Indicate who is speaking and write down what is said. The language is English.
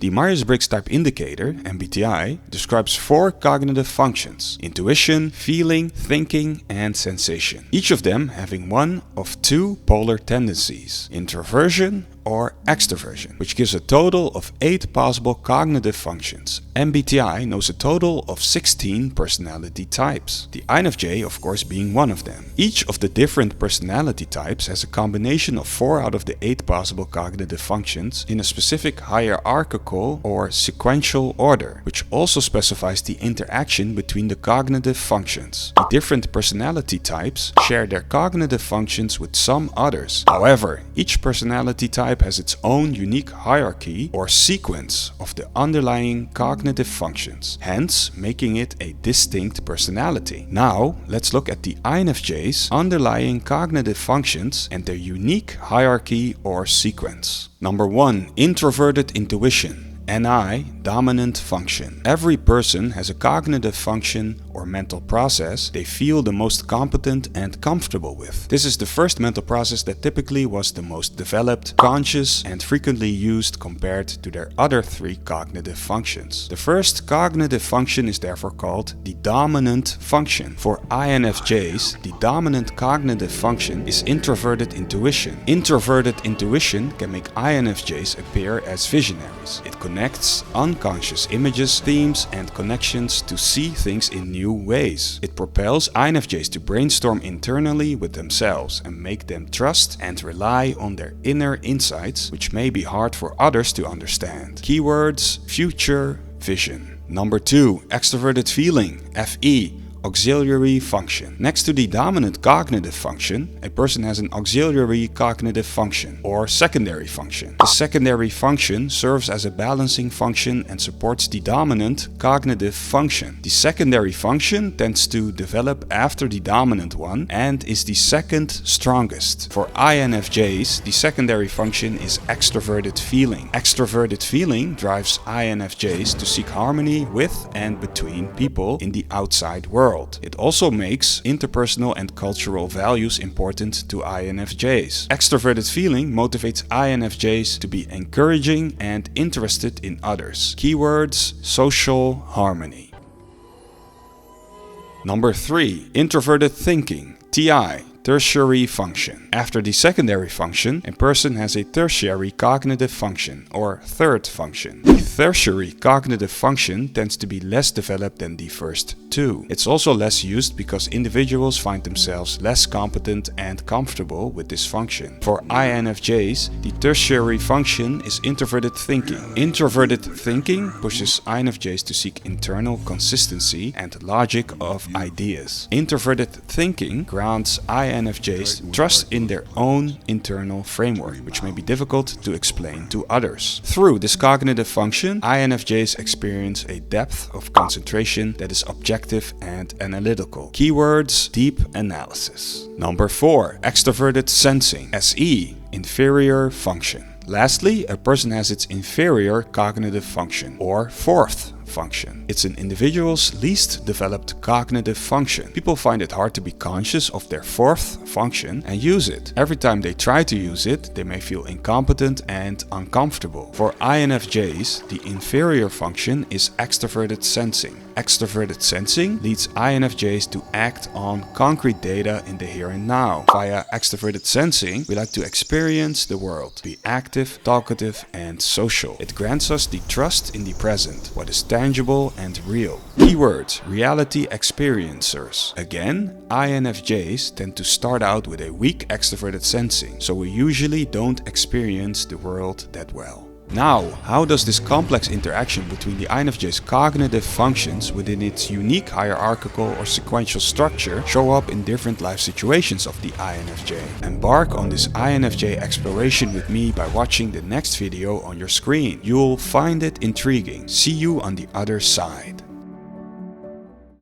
Speaker 1: The Myers-Briggs Type Indicator, MBTI, describes 4 cognitive functions: intuition, feeling, thinking, and sensation. Each of them having one of 2 polar tendencies: introversion or extroversion, which gives a total of 8 possible cognitive functions. MBTI knows a total of 16 personality types, the INFJ of course being one of them. Each of the different personality types has a combination of 4 out of the 8 possible cognitive functions in a specific hierarchical or sequential order, which also specifies the interaction between the cognitive functions. The different personality types share their cognitive functions with some others. However, each personality type has its own unique hierarchy or sequence of the underlying cognitive functions, hence making it a distinct personality. Now, let's look at the INFJ's underlying cognitive functions and their unique hierarchy or sequence. Number 1. Introverted Intuition. NI, dominant function. Every person has a cognitive function or mental process they feel the most competent and comfortable with. This is the first mental process that typically was the most developed, conscious, and frequently used compared to their other 3 cognitive functions. The first cognitive function is therefore called the dominant function. For INFJs, the dominant cognitive function is introverted intuition. Introverted intuition can make INFJs appear as visionaries. It connects unconscious images, themes, and connections to see things in new ways. It propels INFJs to brainstorm internally with themselves and make them trust and rely on their inner insights, which may be hard for others to understand. Keywords: future, vision. Number 2. Extraverted Feeling, FE. Auxiliary function. Next to the dominant cognitive function, a person has an auxiliary cognitive function or secondary function. The secondary function serves as a balancing function and supports the dominant cognitive function. The secondary function tends to develop after the dominant one and is the second strongest. For INFJs, the secondary function is extraverted feeling. Extraverted feeling drives INFJs to seek harmony with and between people in the outside world. It also makes interpersonal and cultural values important to INFJs. Extroverted feeling motivates INFJs to be encouraging and interested in others. Keywords: social harmony. Number 3. Introverted thinking, TI. Tertiary function. After the secondary function, a person has a tertiary cognitive function or third function. The tertiary cognitive function tends to be less developed than the first 2. It's also less used because individuals find themselves less competent and comfortable with this function. For INFJs, the tertiary function is introverted thinking. Introverted thinking pushes INFJs to seek internal consistency and logic of ideas. Introverted thinking grants INFJs trust in their own internal framework, which may be difficult to explain to others. Through this cognitive function, INFJs experience a depth of concentration that is objective and analytical. Keywords: deep analysis. Number 4. Extroverted sensing, SE. Inferior function. Lastly, a person has its inferior cognitive function or fourth function. It's an individual's least developed cognitive function. People find it hard to be conscious of their fourth function and use it. Every time they try to use it, they may feel incompetent and uncomfortable. For INFJs, the inferior function is extroverted sensing. Extroverted sensing leads INFJs to act on concrete data in the here and now. Via extroverted sensing, we like to experience the world, be active, talkative, and social. It grants us the trust in the present, what is tangible and real. Keywords: reality experiencers. Again, INFJs tend to start out with a weak extroverted sensing, so we usually don't experience the world that well. Now, how does this complex interaction between the INFJ's cognitive functions within its unique hierarchical or sequential structure show up in different life situations of the INFJ? Embark on this INFJ exploration with me by watching the next video on your screen. You'll find it intriguing. See you on the other side.